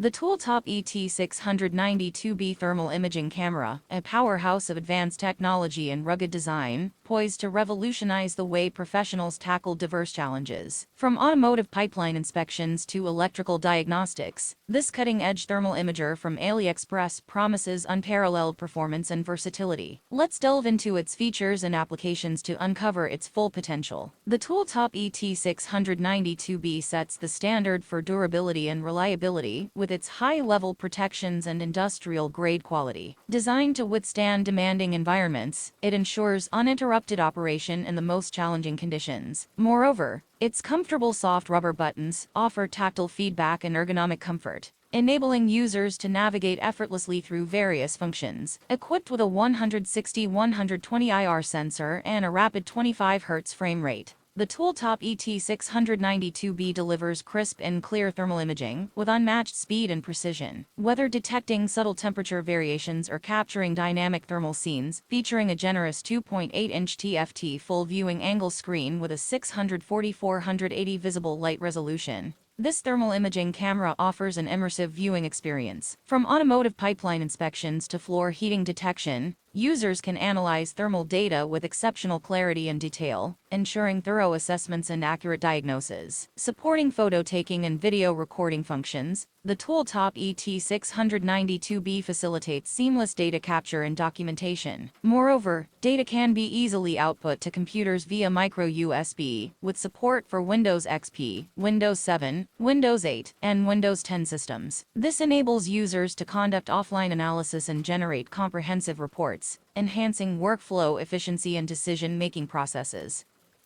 The TOOLTOP ET692B thermal imaging camera, a powerhouse of advanced technology and rugged design, poised to revolutionize the way professionals tackle diverse challenges. From automotive pipeline inspections to electrical diagnostics, this cutting-edge thermal imager from Aliexpress promises unparalleled performance and versatility. Let's delve into its features and applications to uncover its full potential. The TOOLTOP ET692B sets the standard for durability and reliability with its high-level protections and industrial-grade quality. Designed to withstand demanding environments, it ensures uninterrupted operation in the most challenging conditions. Moreover, its comfortable soft rubber buttons offer tactile feedback and ergonomic comfort, enabling users to navigate effortlessly through various functions. Equipped with a 160/120 IR sensor and a rapid 25 Hz frame rate, the TOOLTOP ET692B delivers crisp and clear thermal imaging with unmatched speed and precision. Whether detecting subtle temperature variations or capturing dynamic thermal scenes, featuring a generous 2.8-inch TFT full viewing angle screen with a 640/480 visible light resolution, this thermal imaging camera offers an immersive viewing experience. From automotive pipeline inspections to floor heating detection, users can analyze thermal data with exceptional clarity and detail, ensuring thorough assessments and accurate diagnosis. Supporting photo taking and video recording functions, the TOOLTOP ET692B facilitates seamless data capture and documentation. Moreover, data can be easily output to computers via micro USB, with support for Windows XP, Windows 7, Windows 8, and Windows 10 systems. This enables users to conduct offline analysis and generate comprehensive reports, enhancing workflow efficiency and decision-making processes.